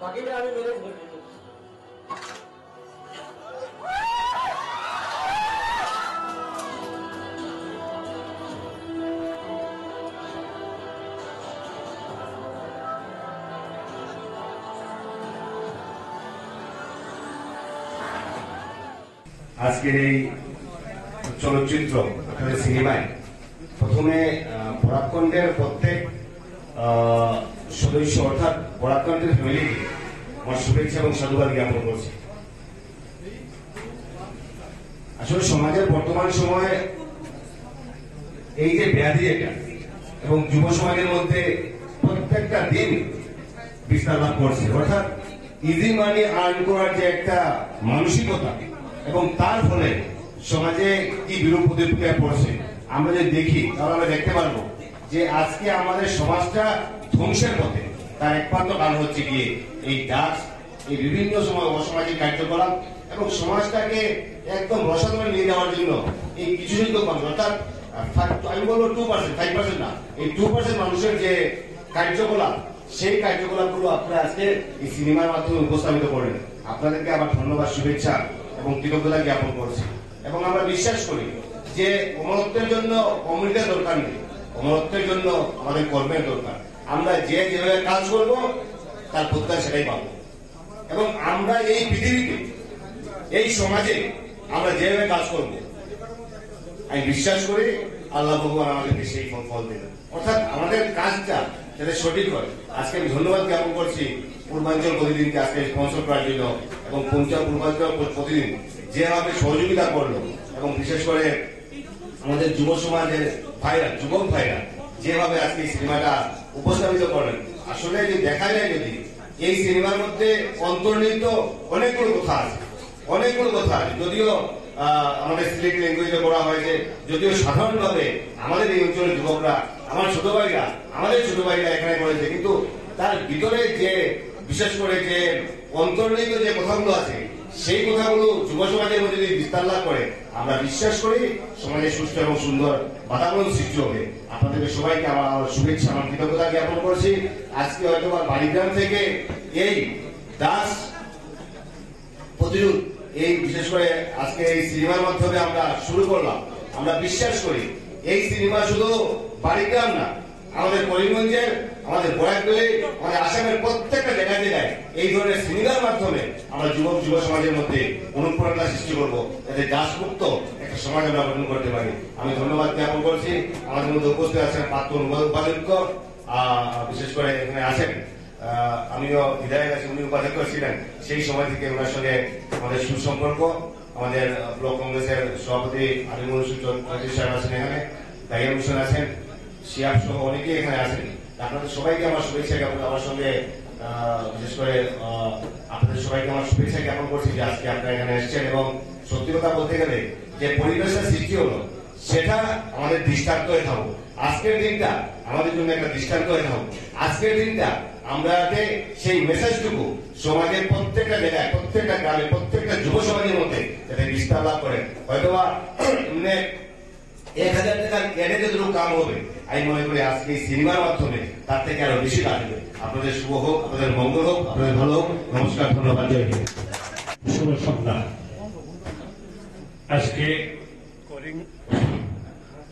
বাকিটা আমি মেরে বলবো। আজকের এই চলচ্চিত্র সিনেমায় প্রথমে বরাকখণ্ডের প্রত্যেক সদস্য অর্থাৎ বরাকখণ্ডের ফ্যামিলিকে আমার শুভেচ্ছা এবং সাধুবাদ জ্ঞাপন করছি। আসলে সমাজের বর্তমান সময়ে এই যে ব্যাধি এটা এবং যুব সমাজের মধ্যে প্রত্যেকটা দিন বিস্তার লাভ করছে, অর্থাৎ ইজি মানি আর্ন করার যে একটা মানসিকতা এবং তার ফলে সমাজে কি বিরূপ প্রতিক্রিয়া পড়ছে আমরা যদি দেখি তাহলে আমরা দেখতে পারবো যে আজকে আমাদের সমাজটা ধ্বংসের পথে। তার একমাত্র কারণ হচ্ছে গিয়ে এই ড্রাগস, এই বিভিন্ন সময় অসামাজিক কার্যকলাপ এবং সমাজটাকে একদম রসাতলে নিয়ে যাওয়ার জন্য এই কিছু সংখ্যক মানুষ, অর্থাৎ আমি বলবো 2%, 5% না, এই 2% মানুষের যে কার্যকলাপ, সেই কার্যকলাপগুলো আপনারা আজকে এই সিনেমার মাধ্যমে উপস্থাপিত করেন। আপনাদেরকে আবার ধন্যবাদ, শুভেচ্ছা এবং কৃতজ্ঞতা জ্ঞাপন করছি। এবং আমরা বিশ্বাস করি যে অমরত্বের জন্য অমৃতের দরকার নেই, অমরত্বের জন্য আমাদের কর্মের দরকার। আমরা যেভাবে কাজ করবো তার প্রত্যাশা সেটাই পাবো। এবং আমরা এই পৃথিবীতে, এই সমাজে আমরা যেভাবে কাজ করবো আমি বিশ্বাস করি আল্লাহ ভগবান আমাদেরকে সেই ফল দেবেন। অর্থাৎ আমাদের কাজটা যাতে সঠিক হয়। আজকে আমি ধন্যবাদ জ্ঞাপন করছি পূর্বাঞ্চল প্রতিদিনকে আজকে স্পন্সর করার জন্য এবং পূর্বাঞ্চল প্রতিদিন যেভাবে সহযোগিতা করলো এবং বিশেষ করে আমাদের যুব সমাজের ভাইরা, যুবক ভাইরা যেভাবে আজকে এই সিনেমাটা উপস্থাপিত করেন। আসলে যদি দেখা যায়, যদি এই সিনেমার মধ্যে অন্তর্নিহিত অনেকগুলো কথা আছে, অনেকগুলো কথা আছে। যদিও আমাদের সিলেক্ট ল্যাঙ্গুয়েজে করা হয়েছে, যদিও সাধারণভাবে আমাদের এই অঞ্চলের যুবকরা, আমার ছোট ভাইরা, আমাদের ছোট ভাইরা এখানে করেছে, কিন্তু তার ভিতরে যে বিশেষ করে যে অন্তর্নিহিত যে কথাগুলো আছে সেই কথাগুলো যুব সমাজের মধ্যে যদি বিস্তার লাভ করে আমরা বিশ্বাস করি সমাজে সুস্থ এবং সুন্দর বাতাবরণ সৃষ্টি হবে। আপনাদেরকে সবাইকে আমার শুভেচ্ছা, আমার কৃতজ্ঞতা জ্ঞাপন করছি। আজকে হয়তো বাড়িগ্রাম থেকে এই দাস প্রতিরোধ, এই বিশেষ করে আজকে এই সিনেমার মাধ্যমে আমরা শুরু করলাম। আমরা বিশ্বাস করি এই সিনেমা শুধু বাড়িগ্রাম না, আমাদের করিমগঞ্জের, আমাদের বরাকবেলে, আমাদের আসামের প্রত্যেকটা জায়গায় জায়গায় এই ধরনের সিনেমার মাধ্যমে আমরা যুব সমাজের মধ্যে অনুপ্রেরণা সৃষ্টি করবো, যাতে দাসমুক্ত একটা সমাজ আমরা গঠন করতে পারি। আমি ধন্যবাদ জ্ঞাপন করছি। আমাদের মধ্যে উপস্থিত আছেন প্রাক্তন উপাধ্যক্ষ, বিশেষ করে এখানে আছেন, আমিও হৃদয় আছি, উনি উপাধ্যক্ষ ছিলেন, সেই সময় থেকে ওনার সঙ্গে আমাদের সুসম্পর্ক। আমাদের ব্লক কংগ্রেসের সভাপতি আলিমুল চৌধুরী সাহেব আছেন, এখানে দাইয়াল হোসেন আছেন, শিয়াব সহ অনেকেই এখানে আছেন। আপনাদের সবাইকে আমার শুভেচ্ছা জ্ঞাপন, আমার সঙ্গে বিশেষ করে আপনাদের সবাইকে আমার শুভেচ্ছা জ্ঞাপন করছি যে আজকে আপনারা এখানে এসেছেন। এবং সত্যি কথা বলতে গেলে যে পরিবেশের সৃষ্টি হলো সেটা আমাদের দৃষ্টান্ত হয়ে থাকুক। আজকের দিনটা আমাদের জন্য একটা দৃষ্টান্ত হয়ে থাকুক। আজকের দিনটা আমরা সেই মেসেজটুকু সমাজের প্রত্যেকটা জায়গায়, প্রত্যেকটা গ্রামে, প্রত্যেকটা যুব সমাজের মধ্যে যাতে বিস্তার লাভ করে। হয়তোবা 1000 টাকার ক্যাডে যতটুকু কাম হবে, আমি মনে করি আজকে এই সিনেমার মাধ্যমে তার থেকে আরো বেশি কাজ হবে। আপনাদের শুভ হোক, আপনাদের মঙ্গল হোক, আপনাদের ভালো হোক। নমস্কার, ধন্যবাদ, জয় হিন্দ। শুভ সন্ধ্যা। আজকে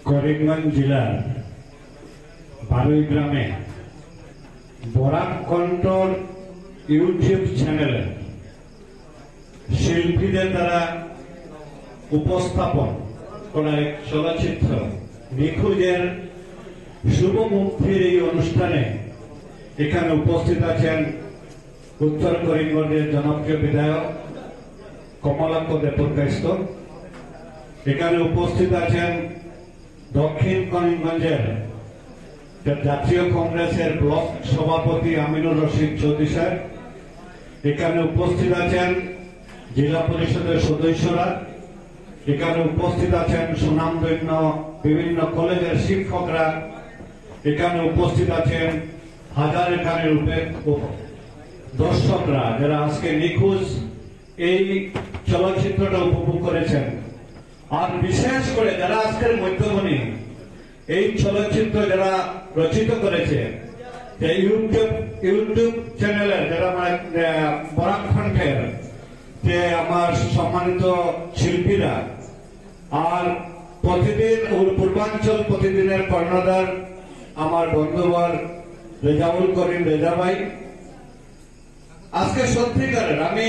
করিমগঞ্জ জেলার বারুইগ্রামে বরাকখণ্ডর ইউটিউব চ্যানেলে শিল্পীদের দ্বারা উপস্থাপন করা এক চলচ্চিত্র নিখোঁজের শুভ মুক্তির এই অনুষ্ঠানে এখানে উপস্থিত আছেন উত্তর করিমগঞ্জের জনপ্রিয় বিধায়ক কমলাক্ষ দেবকাইস্ত। এখানে উপস্থিত আছেন দক্ষিণ করিমগঞ্জের জাতীয় কংগ্রেসের ব্লক সভাপতি আমিনুর রশিদ চৌধুরী সাহেব। এখানে উপস্থিত আছেন জেলা পরিষদের সদস্যরা। এখানে উপস্থিত আছেন সুনামধন্য বিভিন্ন কলেজের শিক্ষকরা। এখানে উপস্থিত আছেন হাজার খানের দর্শকরা যারা আজকে নিখোঁজ এই চলচ্চিত্রটা উপভোগ করেছেন। আর বিশেষ করে যারা আজকের মধ্যমণি এই চলচ্চিত্র যারা রচিত করেছে যে ইউটিউব চ্যানেলের যারা আমার বরাকখণ্ডের যে আমার সম্মানিত শিল্পীরা আর প্রতিদিন পূর্বাঞ্চল প্রতিদিনের কর্ণধার আমার বন্ধুবর রেজাউল করিম রেজা ভাই, আজকে সত্যিকারের আমি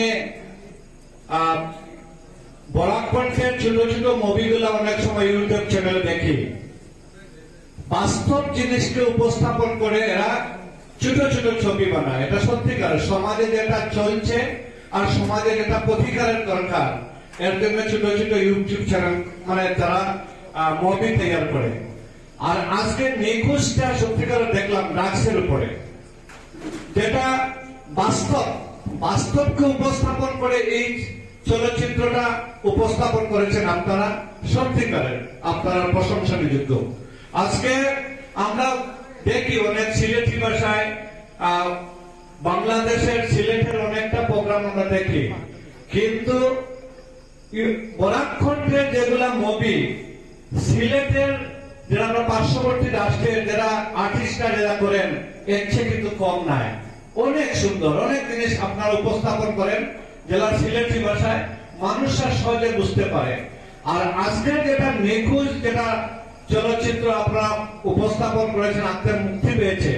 বরাকখণ্ডের ছোট ছোট মুভিগুলো অনেক সময় ইউটিউব চ্যানেলে দেখি। বাস্তব জিনিসকে উপস্থাপন করে এরা ছোট ছোট ছবি বানায়। এটা সত্যিকার সমাজে যেটা চলছে আর সমাজে যেটা প্রতিকারের দরকার, এর জন্য ছোট ছোট ইউটিউব চ্যানেল মানে তারা মুভি তৈরি করে। আর আজকে নিখোঁজটা সত্যিকার দেখলাম ড্রাগসের উপরে, যেটা বাস্তবকে উপস্থাপন করে এই চলচ্চিত্রটা উপস্থাপন করেছেন আপনারা, সত্যিকারের আপনারা প্রশংসনীয়যোগ্য। আজকে আমরা দেখি অনেক সিলেটি ভাষায় বাংলাদেশের সিলেটের অনেকটা প্রোগ্রাম আমরা দেখি, কিন্তু বরাকখণ্ডের যেগুলা মুভি সিলেটের যারা আমরা পার্শ্ববর্তী রাষ্ট্রের যারা আর্টিস্টরা যারা করেন এর চেয়ে কিন্তু কম নাই। অনেক সুন্দর অনেক জিনিস আপনারা উপস্থাপন করেন যেটা সিলেটি ভাষায় মানুষরা সহজে বুঝতে পারে। আর আজকের যেটা নিখোঁজ যেটা চলচ্চিত্র আপনারা উপস্থাপন করেছেন, আপনার মুক্তি পেয়েছে,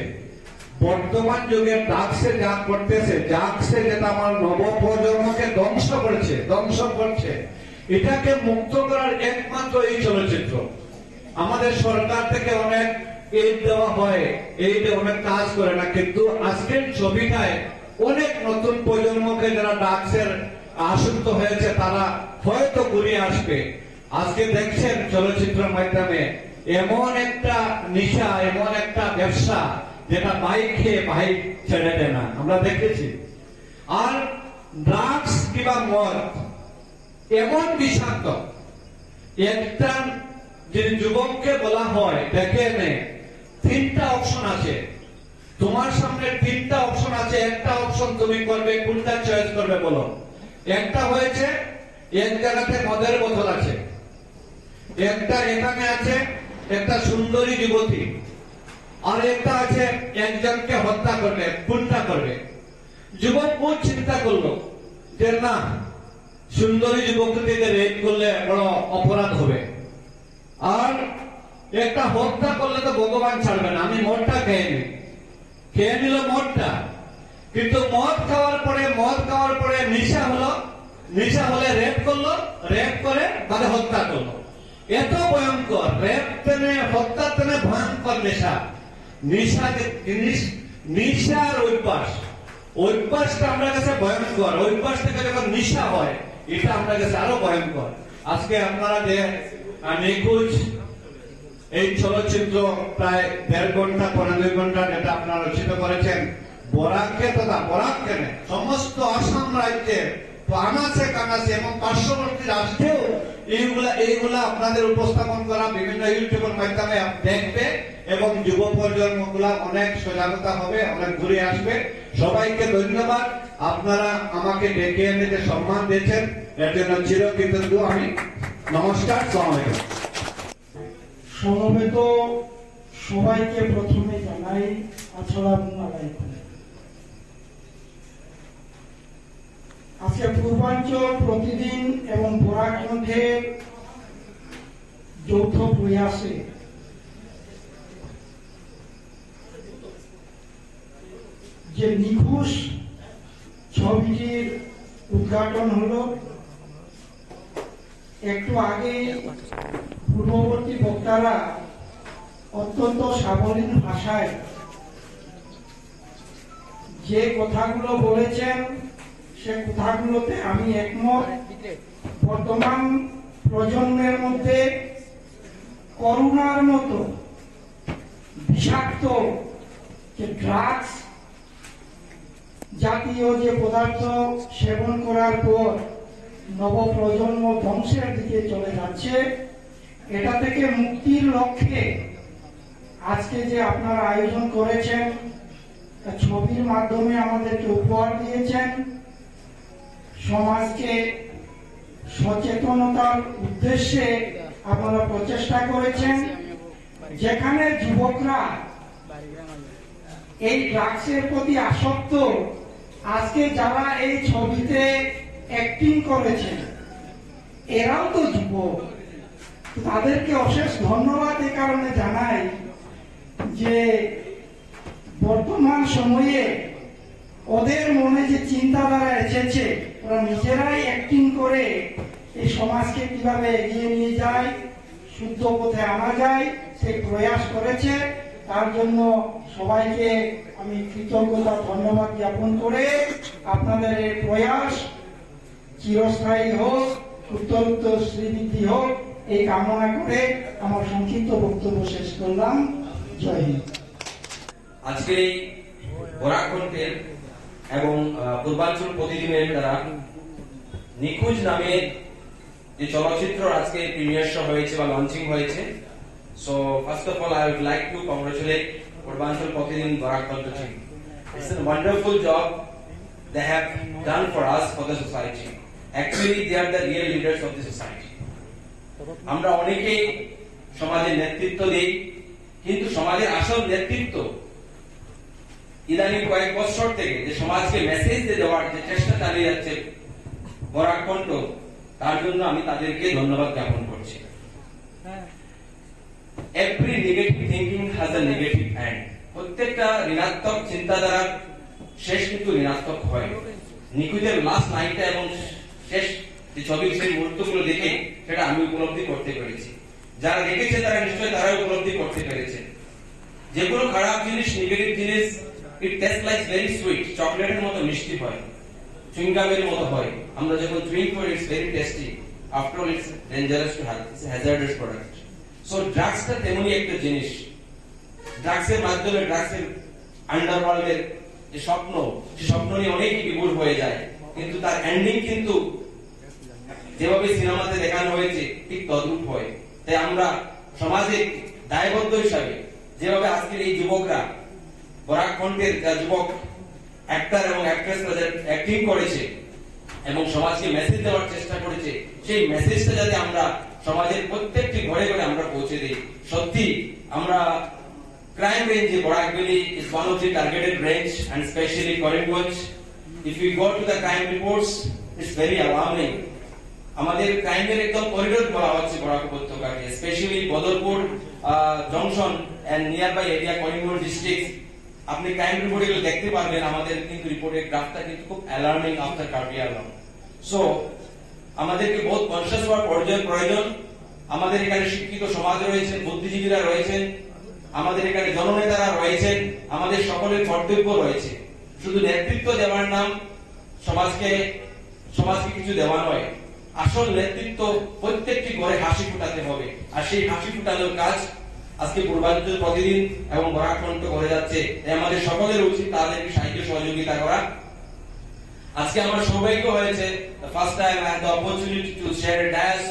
বর্তমান যুগে ড্রাগসে যা করতেছে, ড্রাগসে যেটা আমার নবপ্রজন্মকে ধ্বংস করছে, এটাকে মুক্ত করার একমাত্র এই চলচ্চিত্র। আমাদের সরকার থেকে অনেক এইড দেওয়া হয়, এইড অনেক কাজ করে না, কিন্তু আজকের ছবিটায় অনেক নতুন প্রজন্মকে যারা ড্রাগসের আসক্ত হয়েছে তারা হয়তো ঘুরিয়ে আসবে। আজকে দেখছেন চলচ্চিত্রের মাধ্যমে এমন একটা নেশা, এমন একটা ব্যবসা যেটা বাইক খেয়ে বাইক ছেড়ে দেয় না, আমরা দেখেছি। আর ড্রাগস কিংবা মদ এমন বিষাক্ত, একটা যে যুবককে বলা হয় দেখে নে তিনটা অপশন আছে, তোমার সামনে তিনটা অপশন আছে, একটা অপশন তুমি করবে, কোনটা চয়েস করবে বলো। একটা হয়েছে এক জায়গাতে মদের বোতল আছে, একটা এখানে আছে একটা সুন্দরী যুবতী, আর একটা আছে একজনকে হত্যা করবে, কোনটা করবে? যুবক খুব চিন্তা করলো যে না, সুন্দরী যুবতীকে রেপ করলে বড় অপরাধ হবে, আর একটা হত্যা করলে তো ভগবান ছাড়বে না, আমি মদটা খেয়ে নিল মদটা। কিন্তু মদ খাওয়ার পরে নেশা হলে রেপ করলো, রেপ করে তাহলে হত্যা করলো। এত ভয়ঙ্কর রেপ তেনে হত্যা তেনে ভয়ঙ্কর নেশা যে জিনিস, নেশার অভ্যাসটা আমরা কাছে ভয়ঙ্কর। অভ্যাস থেকে যখন নেশা হয় এটা আমরা কাছে আরো ভয়ঙ্কর। আজকে আপনারা যে নিখোঁজ এই চলচ্চিত্র প্রায় 1.5 ঘন্টা 2 ঘন্টা যেটা আপনারা রচিত করেছেন, বরাককে তথা বরাক কেন সমস্ত আসাম রাজ্যের আনাচে কানাচে এবং পার্শ্ববর্তী রাষ্ট্রেও এইগুলা আপনাদের উপস্থাপন করা বিভিন্ন ইউটিউবের মাধ্যমে দেখবে এবং যুব প্রজন্ম গুলা অনেক সজাগতা হবে, অনেক ঘুরে আসবে। সবাইকে ধন্যবাদ, আপনারা আমাকে ডেকে এনে যে সম্মান দিয়েছেন এর জন্য চিরকৃতজ্ঞ আমি। নমস্কার, আসসালামু আলাইকুম। সমবেত সবাইকে প্রথমে জানাই আসসালামু আলাইকুম। আজকে পূর্বাঞ্চল প্রতিদিন এবং বরাকখণ্ডের যৌথ প্রয়াসে যে নিখোঁজ ছবিটির উদ্ঘাটন হলো, একটু আগে পূর্ববর্তী বক্তারা অত্যন্ত সাবলীল ভাষায় যে কথাগুলো বলেছেন সে কথাগুলোতে আমি একমত। বর্তমান প্রজন্মের মধ্যে করোনার মতো বিষাক্ত যে ড্রাগস জাতীয় যে পদার্থ সেবন করার পর নবপ্রজন্ম ধ্বংসের দিকে চলে যাচ্ছে, এটা থেকে মুক্তির লক্ষ্যে আজকে যে আপনারা আয়োজন করেছেন, ছবির মাধ্যমে আমাদেরকে উপহার দিয়েছেন, সমাজকে সচেতনতার উদ্দেশ্যে আপনারা প্রচেষ্টা করেছেন, যেখানে যুবকরা এই ড্রাগসের প্রতি আসক্ত আজকে যারা এই ছবিতে অ্যাক্টিং করেছেন এরাও তো যুবক। তাদেরকে অশেষ ধন্যবাদ এই কারণে জানাই যে বর্তমান সময়ে ওদের মনে যে চিন্তাধারা এসেছে, ওরা নিজেরাই অ্যাক্টিং করে এই সমাজকে কিভাবে এগিয়ে নিয়ে যায়, শুদ্ধ পথে আনা যায়, সেই প্রয়াস করেছে। তার জন্য সবাইকে আমি কৃতজ্ঞতা ধন্যবাদ জ্ঞাপন করে আপনাদের এই প্রয়াস চিরস্থায়ী হোক, উত্তরোত্তর শ্রীবৃদ্ধি হোক, এই কামনা করে আমার সংক্ষিপ্ত বক্তব্য শেষ করলাম। জয় হিন্দ। আজকের এই বরাকণ্ঠের এবং পূর্বাঞ্চল প্রতিদিনের দ্বারা নিখোঁজ নামে যে চলচ্চিত্র আজকে প্রিমিয়ার শো হয়েছে বা লঞ্চিং হয়েছে, so first of all I would like to congratulate Purbanchal Pratidin Barakantha team. It's a wonderful job they have done for us, for the society. Actually they are the real leaders of the society. আমরা অনেকেই সমাজের নেতৃত্ব দেই, কিন্তু সমাজের আসল নেতৃত্ব ইদানিং কয়েক বছর থেকে যে সমাজকে মেসেজ দেওয়ার যে চেষ্টা চালিয়ে যাচ্ছে বরাকণ্ঠ, তার জন্য আমি তাদেরকে ধন্যবাদ জ্ঞাপন করছি। Every negative thinking has a negative end. প্রত্যেকটা ঋণাত্মক চিন্তাধারার শেষ কিন্তু ঋণাত্মক হয়। নিখোঁজের লাস্ট লাইনটা এবং শেষ যে ছবির সেই মুহূর্তগুলো দেখে সেটা আমি উপলব্ধি করতে পেরেছি। যারা দেখেছে তারা নিশ্চয়ই তারা উপলব্ধি করতে পেরেছে। যেগুলো খারাপ জিনিস, নেগেটিভ জিনিস, ইট টেস্ট লাইক ভেরি সুইট, চকলেটের মতো মিষ্টি হয়, চুইংগামের মতো হয়। আমরা যখন চুইং করি it's very tasty, after all it's dangerous to health, it's hazardous product. So ড্রাগসটা তেমনি একটা জিনিস। ড্রাগসের মাধ্যমে ড্রাগসের আন্ডারওয়ার্ল্ডের যে স্বপ্ন, সে স্বপ্ন নিয়ে অনেকেই বিভোর হয়ে যায়, কিন্তু তার এন্ডিং কিন্তু যেভাবে সিনেমাতে দেখানো হয়েছে ঠিক তদ্রূপ হয়। তাই আমরা সমাজে দায়বদ্ধ হিসাবে যেভাবে আজকের এই যুবকরা বরাকণ্ঠের যুবক অ্যাক্টর এবং অ্যাক্ট্রেসরা অ্যাক্টিং করেছে এবং সমাজকে মেসেজ দেওয়ার চেষ্টা করেছে, সেই মেসেজটা যাতে আমরা সমাজের প্রত্যেকটি ঘরে ঘরে আমরা পৌঁছে দিই। সত্যি আমরা crime range in Boracay is one of the targeted range, and especially Karimganj. If we go to the crime reports, it's very alarming. আমাদের ক্রাইমের একদম করিডোর বলা হচ্ছে বরাক উপত্যকাকে, specially Badarpur junction and nearby area Karimganj district. আপনি ক্রাইম রিপোর্ট এগুলো দেখতে পারবেন। আমাদের কিন্তু রিপোর্টের গ্রাফটা কিন্তু খুব অ্যালার্মিং আফটার কার্ডিয়ালম। সো আমাদেরকে বহুত কনসিয়াস হওয়ার প্রয়োজন। আমাদের এখানে শিক্ষিত সমাজ রয়েছেন, বুদ্ধিজীবীরা রয়েছেন, আমাদের এখানে জননেতারা রয়েছেন, আমাদের সকলের কর্তব্য রয়েছে। শুধু নেতৃত্ব দেওয়ার নাম সমাজকে কিছু দেওয়া নয়, আসল নেতৃত্ব প্রত্যেকটি ঘরে হাসি ফুটাতে হবে। আর সেই হাসি ফুটানোর কাজ আজকে পূর্বাঞ্চল প্রতিদিন এবং বরাকণ্ঠ করে যাচ্ছে। আমাদের সকলের উচিত তাদেরকে সাহায্য সহযোগিতা করা। আজকে আমার সৌভাগ্য হয়েছে, the first time I had the opportunity to share a dash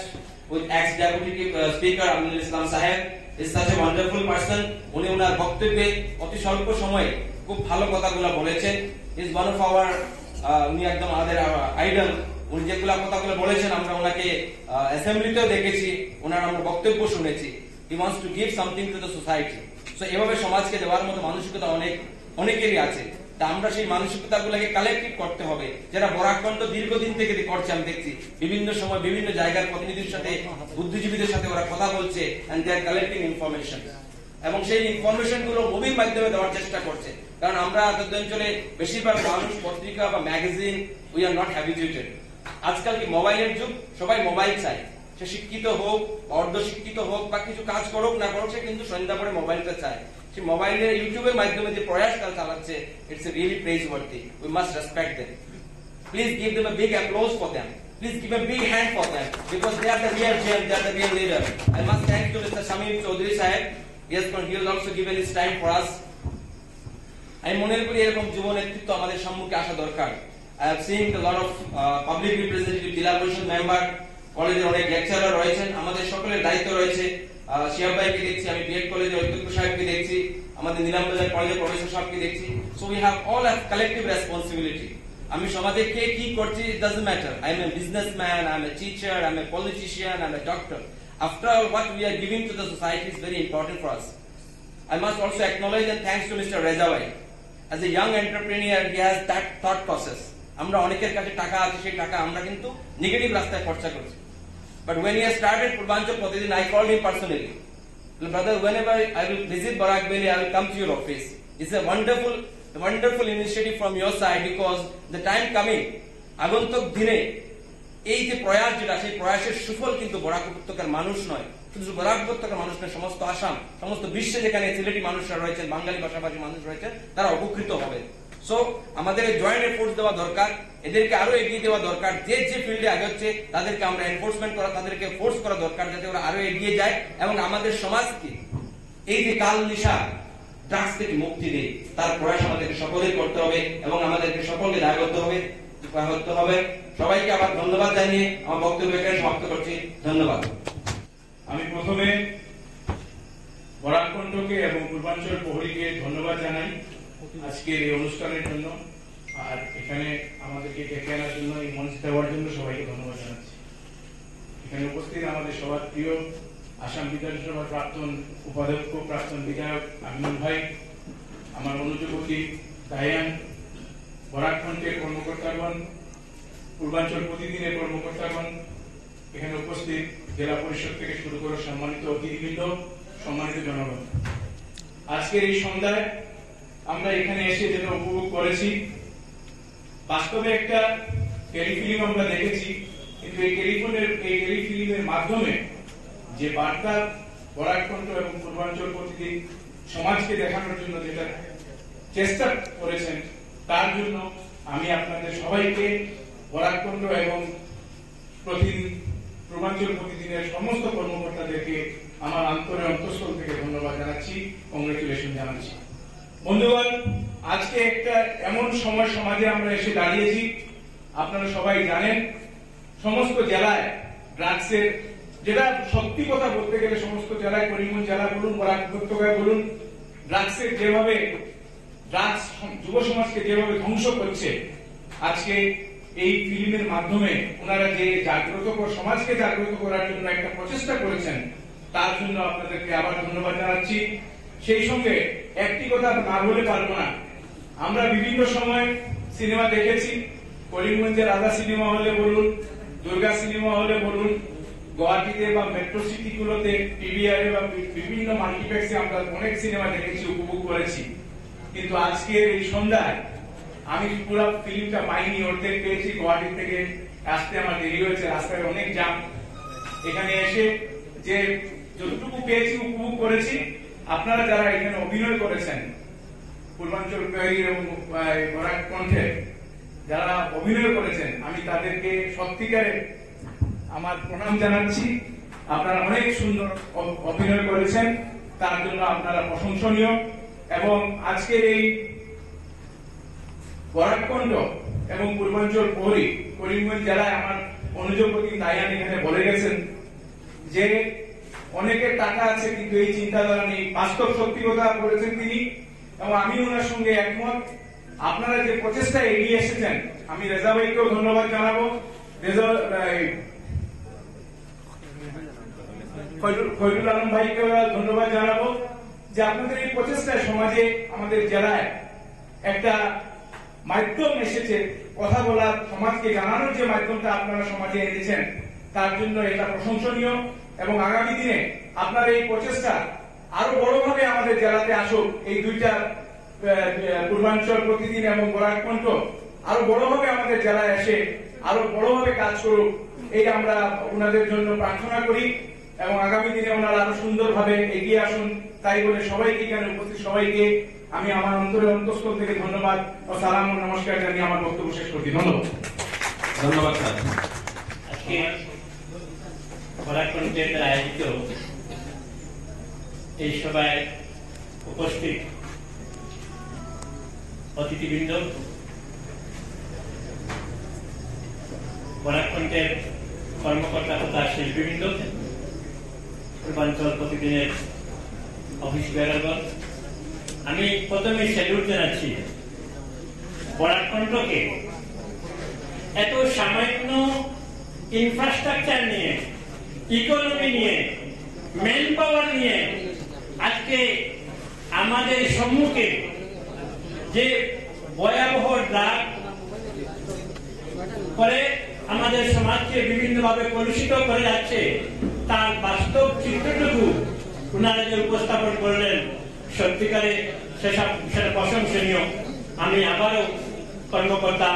with ex-deputy speaker Aminul Islam Saheb. Is such a wonderful person. উনি ওনার বক্তব্যে অতি স্বল্প সময়ে খুব ভালো কথাগুলো বলেছেন। Is one of our উনি একদম আমাদের আইডল। উনি যেগুলা কথাগুলো বলেছেন আমরা ওনাকে অ্যাসেম্বলিতেও দেখেছি, ওনার আমরা বক্তব্য শুনেছি। He wants to give something to the society. So এভাবে সমাজকে দেওয়ার মতো মানসিকতা অনেকেরই আছে। তা আমরা সেই মানসিকতাগুলোকে কালেক্টিভ করতে হবে। যারা বরাকণ্ঠ দীর্ঘদিন থেকে করছে, আমি দেখছি বিভিন্ন সময় বিভিন্ন জায়গার প্রতিনিধির সাথে, বুদ্ধিজীবীদের সাথে ওরা কথা বলছে, and they are collecting information, এবং সেই ইনফরমেশন গুলো মুভির মাধ্যমে দেওয়ার চেষ্টা করছে। কারণ আমরা অঞ্চলে বেশিরভাগ মানুষ পত্রিকা বা magazine we are not habituated. আজকাল কি মোবাইলের যুগ, সবাই মোবাইল চায়। সে শিক্ষিত হোক, অর্ধ শিক্ষিত হোক বা কিছু কাজ করুক না করুক, সে কিন্তু সন্ধ্যা পরে মোবাইলটা চায়। সে মোবাইলের ইউটিউবের মাধ্যমে যে প্রয়াস তারা চালাচ্ছে, it's really praiseworthy. We must respect them. Please give them a big applause for them. Please give a big hand for them, because they are the real gem, they are the real leader. I must thank to Mr. Shamim Chaudhary Saheb. He has also given his time for us. আমি মনে করি এরকম যুব নেতৃত্ব আমাদের সম্মুখে আসা দরকার। I have seen a lot of public representative, জেলা পরিষদ মেম্বার, কলেজের অনেক লেকচারার রয়েছেন। আমাদের সকলের দায়িত্ব রয়েছে। শিহাব ভাইকে দেখছি, আমি বিএড কলেজের অধ্যক্ষ সাহেবকে দেখছি, আমাদের নীলামবাজার কলেজের প্রফেসর সাহেবকে দেখছি। So we have all a collective responsibility. আমি সমাজে কে কি করছি, it doesn't matter. I am a businessman, I am a teacher, I am a politician, I am a doctor. After all, what we are giving to the society is very important for us. I must also acknowledge and thanks to Mr. Rezawai. as a young entrepreneur, he has that thought process. আমরা অনেকের কাছে টাকা আছে, সেই টাকা আমরা কিন্তু negative রাস্তায় খরচা করছি। But when he has started Purvanchal Pratidin, I called him personally. Brother, whenever I will visit Barak Valley, I will come to your office. It's a wonderful initiative from your side, because the time coming, আগন্তুক দিনে এই যে প্রয়াস যেটা, সেই প্রয়াসের সুফল কিন্তু বরাক উপত্যকার মানুষ নয়, শুধু বরাক উপত্যকার মানুষ নয়, সমস্ত আসাম, সমস্ত বিশ্বে যেখানে সিলেটি মানুষরা রয়েছেন, বাঙালি ভাষাভাষী মানুষ রয়েছে, তারা উপকৃত হবে। সো আমাদের জয়েন্ট এফোর্টস দেওয়া দরকার, এদেরকে আরো এগিয়ে দেওয়া দরকার। যে যে ফিল্ডে আগে হচ্ছে তাদেরকে আমরা এনফোর্সমেন্ট করা, তাদেরকে ফোর্স করা দরকার, যাতে ওরা আরো এগিয়ে যায় এবং আমাদের সমাজকে এই যে কাল নিশা ড্রাগস থেকে মুক্তি দেয়, তার প্রয়াস আমাদেরকে সকলেই করতে হবে এবং আমাদেরকে সকলকে দায়বদ্ধ হবে। সবাইকে আবার ধন্যবাদ জানিয়ে আমার বক্তব্য এখানে সমাপ্ত করছি। ধন্যবাদ। আমি প্রথমে বরাককণ্ঠকে এবং পূর্বাঞ্চল প্রহরীকে ধন্যবাদ জানাই আজকের এই অনুষ্ঠানের জন্য, আর এখানে আমাদেরকে ডেকে আনার জন্য, এই মঞ্চ দেওয়ার জন্য সবাইকে ধন্যবাদ জানাচ্ছি। এখানে উপস্থিত আমাদের সবার প্রিয় আসাম বিধানসভার প্রাক্তন উপাধ্যক্ষ, প্রাক্তন বিধায়ক আমিনুল ভাই, আমার অনুযোগী দায়ান, বরাককণ্ঠের কর্মকর্তাগণ, পূর্বাঞ্চল প্রতিদিনের কর্মকর্তাগণ, এখানে উপস্থিত জেলা পরিষদ থেকে শুরু করে সম্মানিত অতিথিবৃন্দ, সম্মানিত জনগণ, আজকের এই সন্ধ্যায় আমরা এখানে এসে যেটা উপভোগ করেছি, বাস্তবে একটা টেলিফিল্ম আমরা দেখেছি, কিন্তু এই টেলিফিল্মের মাধ্যমে যে বার্তা বরাককণ্ঠ এবং পূর্বাঞ্চল প্রতিদিন সমাজকে দেখানোর জন্য যেটা চেষ্টা করেছেন, তার জন্য আমি আপনাদের সবাইকে বরাককণ্ঠ এবং পূর্বাঞ্চল প্রতিদিনের সমস্ত কর্মকর্তাদেরকে আমার অন্তঃস্থল থেকে ধন্যবাদ জানাচ্ছি, কংগ্রেচুলেশন জানাচ্ছি। বন্ধুগণ, আজকে একটা এমন সময় সমাজে আমরা এসে দাঁড়িয়েছি, আপনারা সবাই জানেন সমস্ত জেলায় ড্রাগসের, যেটা সত্যি কথা বলতে গেলে সমস্ত জেলায়, করিমগঞ্জ জেলা বলুন, বরাক উপত্যকায় বলুন, ড্রাগসের যেভাবে ড্রাগস যুব সমাজকে যেভাবে ধ্বংস করছে, আজকে এই ফিল্মের মাধ্যমে ওনারা যে সমাজকে জাগ্রত করার জন্য একটা প্রচেষ্টা করেছেন, তার জন্য আপনাদেরকে আবার ধন্যবাদ জানাচ্ছি। সেই সঙ্গে একটি কথা না বলে পারবো না, আমরা বিভিন্ন সময় সিনেমা দেখেছি, করিমগঞ্জের রাধা সিনেমা হলে বলুন, দুর্গা সিনেমা হলে বলুন, গুয়াহাটিতে বা মেট্রো সিটি গুলোতে, পিভিআর বা বিভিন্ন মাল্টিপ্লেক্সে আমরা অনেক সিনেমা দেখেছি, উপভোগ করেছি, কিন্তু আজকের এই সন্ধ্যায় আমি পুরো ফিল্মটা পাইনি, অর্ধেক পেয়েছি। গুয়াহাটি থেকে আসতে আমার দেরি হয়েছে, রাস্তায় অনেক জ্যাম। এখানে এসে যে যতটুকু পেয়েছি উপভোগ করেছি। আপনারা যারা এখানে অভিনয় করেছেন, পূর্বাঞ্চল প্রহরী এবং বরাককণ্ঠে যারা অভিনয় করেছেন, আমি তাদেরকে সত্যিকারে আমার প্রণাম জানাচ্ছি। আপনারা অনেক সুন্দর অভিনয় করেছেন, তার জন্য আপনারা প্রশংসনীয়। এবং আজকের এই বরাককণ্ঠ এবং পূর্বাঞ্চল প্রহরী করিমগঞ্জ জেলায় আমার অনুযোগপতি দায়ান এখানে বলে গেছেন যে অনেকের টাকা আছে কিন্তু এই চিন্তাধারা নেই, বাস্তব সত্যি কথা বলেছেন তিনি, এবং আমি ওনার সঙ্গে একমত। আপনারা যে প্রচেষ্টা এগিয়ে এসেছেন, আমি রেজা ভাইকেও ধন্যবাদ জানাবো, ফয়জুল আলম ভাইকেও ধন্যবাদ জানাবো, যে আপনাদের এই প্রচেষ্টায় সমাজে, আমাদের জেলায় একটা মাধ্যম এসেছে কথা বলার, সমাজকে জানানোর যে মাধ্যমটা আপনারা সমাজে এনেছেন, তার জন্য এটা প্রশংসনীয়। এবং আগামী দিনে আপনার এই প্রচেষ্টা আরো বড়ভাবে আমাদের জেলাতে আসুক, এই দুইটা পূর্বাঞ্চল প্রতিদিন এবং বরাককণ্ঠ আরো বড়ভাবে আমাদের জেলায় এসে আরো বড়ভাবে কাজ করুক, এই আমরা ওনাদের জন্য প্রার্থনা করি। এবং আগামী দিনে ওনারা আরো সুন্দরভাবে এগিয়ে আসুন, তাই বলে সবাইকে, এখানে উপস্থিত সবাইকে আমি আমার অন্তঃস্থল থেকে ধন্যবাদ ও সালাম ও নমস্কার জানিয়ে আমার বক্তব্য শেষ করছি। ধন্যবাদ স্যার। আজকে বরাককণ্ঠের আয়োজিত এই সভায় উপস্থিত অতিথিবৃন্দ, বরাককণ্ঠের কর্মকর্তা তথা শিল্পীবৃন্দ, পূর্বাঞ্চল প্রতিদিনের অফিস বেরাগণ, আমি প্রথমে স্যালুট জানাচ্ছি বরাককণ্ঠকে এত সামান্য ইনফ্রাস্ট্রাকচার নিয়ে, ইকোনমি নিয়ে, ম্যান পাওয়ার নিয়ে আজকে আমাদের সম্মুখে যে ভয়াবহ ড্রাগ করে আমাদের সমাজকে বিভিন্নভাবে কলুষিত করে যাচ্ছে, তার বাস্তব চিত্রটুকু ওনারা যে উপস্থাপন করলেন, সত্যিকারে সেটা প্রশংসনীয়। আমি আবারও কর্মকর্তা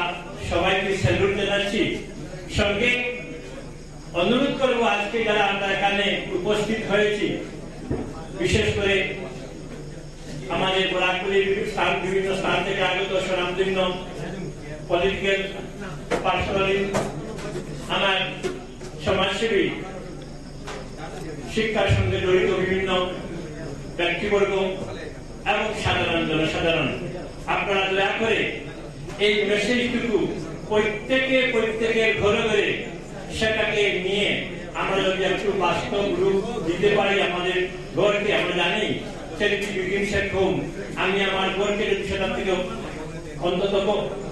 সবাইকে স্যালুট জানাচ্ছি। সঙ্গে অনুরোধ করবো, আজকে যারা আমরা এখানে উপস্থিত হয়েছি, বিশেষ করে আমাদের বরাকপুরের বিভিন্ন স্থান থেকে আগত স্বনামধন্য পলিটিক্যাল পার্সোনালি, আমার সমাজসেবী, শিক্ষার সঙ্গে জড়িত বিভিন্ন ব্যক্তিবর্গ এবং সাধারণ জনসাধারণ, আপনারা দয়া করে এই মেসেজটুকু প্রত্যেকের ঘরে ঘরে সেটাকে নিয়ে আমরা যদি একটু বাস্তব রূপ দিতে পারি আমাদের ঘরকে, আমরা জানি আমি আমার ঘরকে যদি সেটা থেকে অন্তত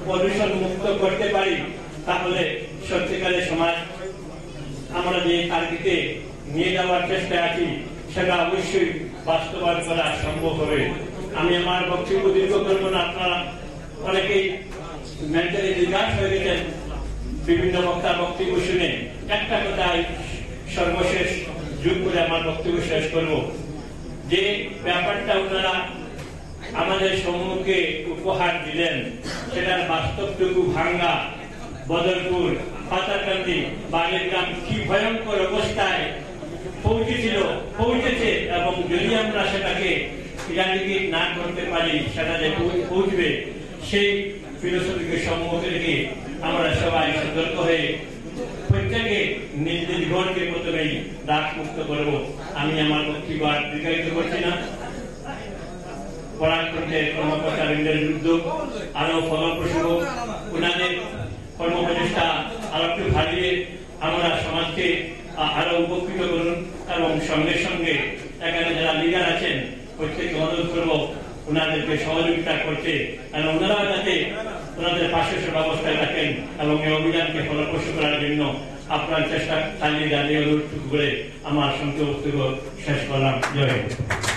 পলিউশন মুক্ত করতে পারি, তাহলে সত্যিকারের সমাজ আমরা যে টার্গেটে নিয়ে যাওয়ার চেষ্টা আছি সেটা অবশ্যই বাস্তবায়ন করা সম্ভব হবে। আমি আমার বক্তব্য দীর্ঘ করবো না, আপনারা অনেকেই মেন্টালি বিকাশ হয়ে গেছেন বিভিন্ন বক্তার বক্তব্য শুনে। একটা কথায় সর্বশেষ যোগ করে আমার বক্তব্য শেষ করব, যে ব্যাপারটা ওনারা আমাদের সম্মুখে উপহার দিলেন, সেটার বাস্তবটুকু ভাঙ্গা বদরপুর, পাতাকান্দি, বাগেরগ্রাম কি ভয়ঙ্কর অবস্থায় পৌঁছেছে, এবং যদি আমরা সেটাকে ইরাডিকেট না করতে পারি, সেটা যে পৌঁছবে, সেই ফিলোসফিকে সম্মুখে রেখে আমরা সবাই সতর্ক হয়ে প্রত্যেকে নিজ নিজ ঘরকে প্রথমেই দাগ মুক্ত করব। আমি আমার বক্তব্য আর দীর্ঘায়িত করছি না। পরাক্রমের কর্মকর্তা বৃন্দের উদ্যোগ আরো ফলপ্রসূ হোক, ওনাদের কর্মপ্রচেষ্টা আরো একটু ভালিয়ে আমরা সমাজকে আরো উপকৃত করুন, এবং সঙ্গে সঙ্গে এখানে যারা লিডার আছেন প্রত্যেককে অনুরোধ করবো ওনাদেরকে সহযোগিতা করতে, এবং ওনারাও যাতে ওনাদের পাশে ব্যবস্থায় থাকেন এবং এই অভিযানকে ফলপ্রসূ করার জন্য আপনার চেষ্টা চালিয়ে অনুরোধ করে আমার সংক্ষিপ্ত বক্তব্য শেষ করলাম। জয় হিন্দ।